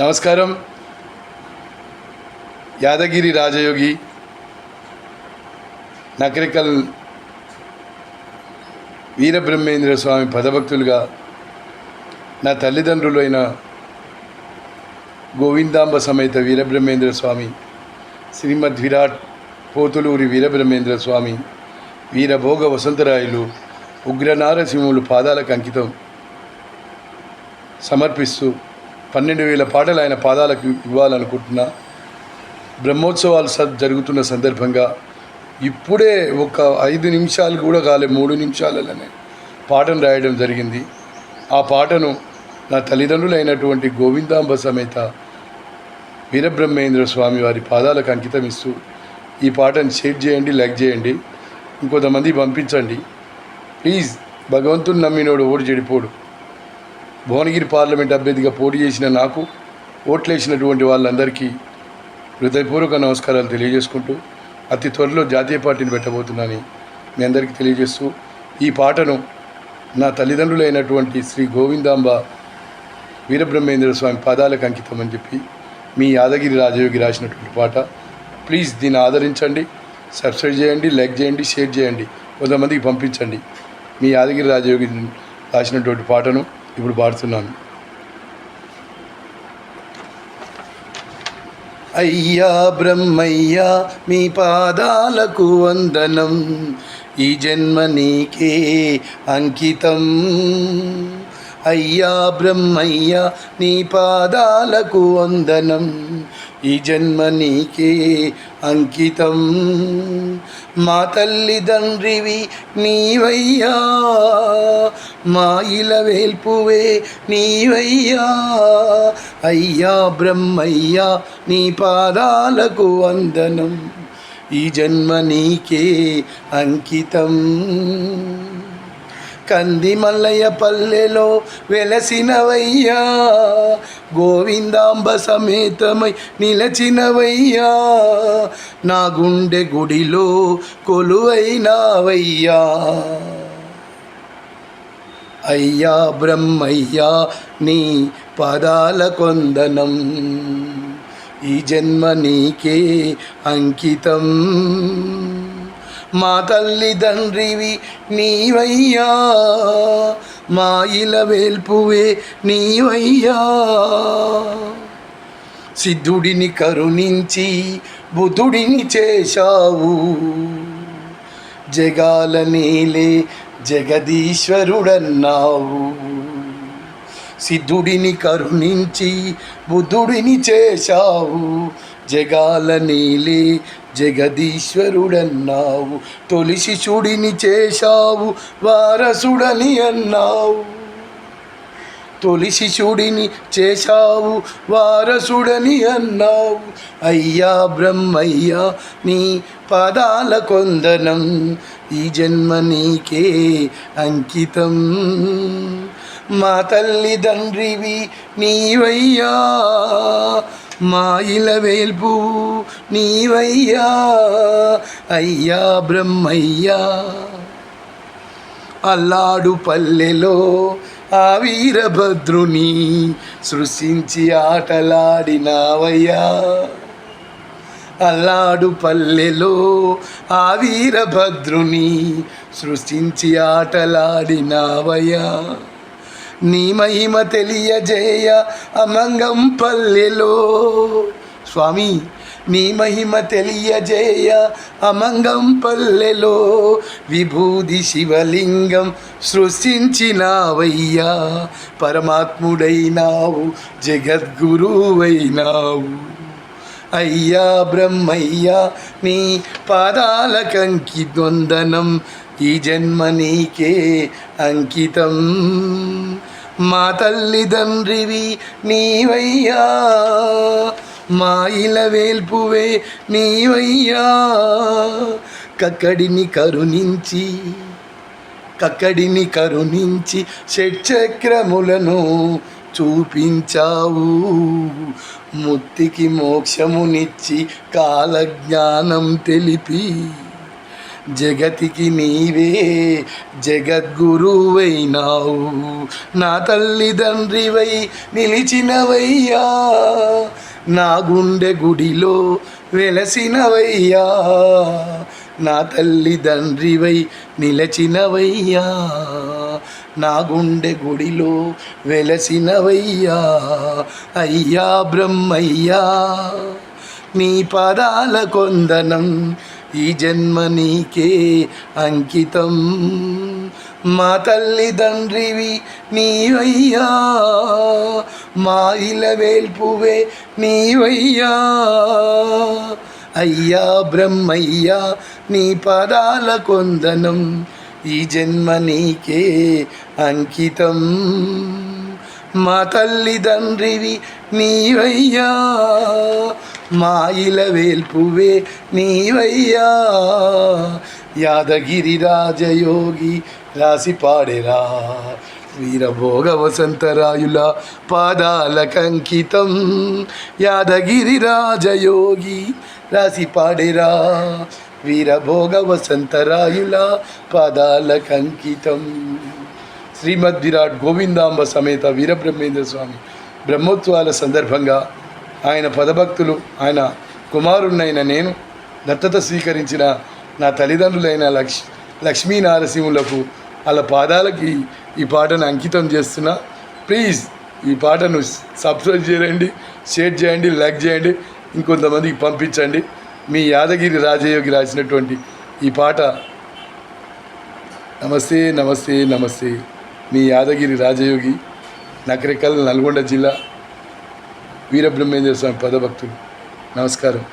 నమస్కారం. యాదగిరి రాజయోగి నకరికల్ వీరబ్రహ్మేంద్ర స్వామి పదభక్తులుగా నా తల్లిదండ్రులైన గోవిందాంబ సమేత వీరబ్రహ్మేంద్ర స్వామి, శ్రీమద్ విరాట్ పోతులూరి వీరబ్రహ్మేంద్ర స్వామి, వీరభోగ వసంతరాయలు, ఉగ్రనారసింహులు పాదాలకు అంకితం సమర్పిస్తూ 12,000 పాటలు ఆయన పాదాలకు ఇవ్వాలనుకుంటున్నా. బ్రహ్మోత్సవాలు జరుగుతున్న సందర్భంగా ఇప్పుడే ఒక 5 నిమిషాలు కూడా కాలే, 3 నిమిషాలలోనే పాటను రాయడం జరిగింది. ఆ పాటను నా తల్లిదండ్రులైనటువంటి గోవిందాంబ సమేత వీరబ్రహ్మేంద్ర స్వామి వారి పాదాలకు అంకితం ఇస్తూ ఈ పాటను షేర్ చేయండి, లైక్ చేయండి, ఇంకొంతమంది పంపించండి ప్లీజ్. భగవంతుని నమ్మినోడు ఓడి చెడిపోడు. భువనగిరి పార్లమెంట్ అభ్యర్థిగా పోటీ చేసిన నాకు ఓట్లేసినటువంటి వాళ్ళందరికీ హృదయపూర్వక నమస్కారాలు తెలియజేసుకుంటూ అతి త్వరలో జాతీయ పార్టీని పెట్టబోతున్నానని మీ అందరికీ తెలియజేస్తూ ఈ పాటను నా తల్లిదండ్రులైనటువంటి శ్రీ గోవిందాంబ వీరబ్రహ్మేంద్ర స్వామి పాదాలకు అంకితం అని చెప్పి మీ యాదగిరి రాజయోగి రాసినటువంటి పాట. ప్లీజ్ దీన్ని ఆదరించండి, సబ్స్క్రైబ్ చేయండి, లైక్ చేయండి, షేర్ చేయండి, కొంతమందికి పంపించండి. మీ యాదగిరి రాజయోగి రాసినటువంటి పాటను ఇప్పుడు పాడుతున్నాను. అయ్యా బ్రహ్మయ్యా మీ పాదాలకు వందనం, ఈ జన్మ నీకే అంకితం. అయ్యా బ్రహ్మయ్యా నీ పాదాలకు వందనం, ఈ జన్మ నీకే అంకితం. మా తల్లిదండ్రివి నీవయ్యా, మా ఇల వేల్పువే నీవయ్యా. అయ్యా బ్రహ్మయ్యా నీ పాదాలకు వందనం, ఈ జన్మ నీకే అంకితం. కంది మల్లయ్య పల్లెలో వెలసినవయ్యా, గోవిందాంబ సమేతమై నిలచినవయ్యా, నా గుండె గుడిలో కొలువైనావయ్యా. అయ్యా బ్రహ్మయ్యా నీ పాదాల కొందనం, ఈ జన్మ నీకే అంకితం. మా తల్లిదండ్రివి నీవయ్యా, మా ఇల వేల్పువే నీవయ్యా. సిద్ధుడిని కరుణించి బుద్ధుడిని చేశావు, జగాల నీలే జగదీశ్వరుడన్నావు. సిద్ధుడిని కరుణించి బుద్ధుడిని చేశావు, జగాల నీలే జగదీశ్వరుడన్నావు. తొలి శిశుడిని చేశావు వారసుడని అన్నావు, తొలి శిశుడిని చేశావు వారసుడని అన్నావు. అయ్యా బ్రహ్మయ్యా నీ పాదాల కొందనం, ఈ జన్మ నీకే అంకితం. మా తల్లిదండ్రివి నీవయ్యా, మా ఇల వేల్పు నీవయ్యా. అయ్యా బ్రహ్మయ్యా అల్లాడు పల్లెలో ఆ వీరభద్రుని సృష్టించి ఆటలాడినావయ్యా. అల్లాడు పల్లెలో ఆ వీరభద్రుని సృష్టించి ఆటలాడినావయ్యా. నీ మహిమ తెలియజేయ అమంగం పల్లెలో స్వామి, నీ మహిమ తెలియజేయ అమంగం పల్లెలో విభూది శివలింగం సృష్టించినావయ్యా. పరమాత్ముడైనావు, జగద్గురువైనావు. అయ్యా బ్రహ్మయ్యా నీ పాదాలకంకి వందనం, ఈ జన్మ నీకే అంకితం. మా తల్లిదండ్రివి నీవయ్యా, మా ఇల వేల్పువే నీవయ్యా. కక్కడిని కరుణించి షట్చక్రములను చూపించావు, ముక్తికి మోక్షమునిచ్చి కాలజ్ఞానం తెలిపి జగతికి నీవే జగద్గురువైనావు, నా తల్లిదండ్రివై నిలిచినవయ్యా, నా గుండె గుడిలో వెలసినవయ్యా, నా తల్లిదండ్రివై నిలచినవయ్యా, నా గుండె గుడిలో వెలసినవయ్యా. అయ్యా బ్రహ్మయ్యా, నీ పాదాల కొందనం, ఈ జన్మ నీకే అంకితం. మా తల్లిదండ్రివి నీవయ్యా, మా ఇలవేల్పువే నీవయ్యా. అయ్యా బ్రహ్మయ్యా, నీ పాదాల కొందనం, ఈ జన్మ నీకే అంకితం. మా తల్లిదండ్రివి నీవయ్యా, మా ఇలవేల్పువే నీవయ్యా. యాదగిరి రాజయోగి రాసి పాడేరా, వీరభోగ వసంతరాయుల పాదాలకంకితం. యాదగిరి రాజయోగి రాసి పాడేరా, వీరభోగ వసంతరాయుల పాదాలకంకితం. శ్రీమద్ విరాట్ గోవిందాంబ సమేత వీరబ్రహ్మేంద్ర స్వామి బ్రహ్మోత్సవాల సందర్భంగా ఆయన పదభక్తులు, ఆయన కుమారుణ్ణైన నేను దత్తత స్వీకరించిన నా తల్లిదండ్రులైన లక్ష్మీ నారసింహులకు వాళ్ళ పాదాలకి ఈ పాటను అంకితం చేస్తున్నా. ప్లీజ్ ఈ పాటను సబ్స్క్రైబ్ చేయండి, షేర్ చేయండి, లైక్ చేయండి, ఇంకొంతమందికి పంపించండి. మీ యాదగిరి రాజయోగి రాసినటువంటి ఈ పాట. నమస్తే నమస్తే నమస్తే, మీ యాదగిరి రాజయోగి, నకరికల్, నల్గొండ జిల్లా, వీరబ్రహ్మేంద్ర స్వామి పదభక్తులు. నమస్కారం.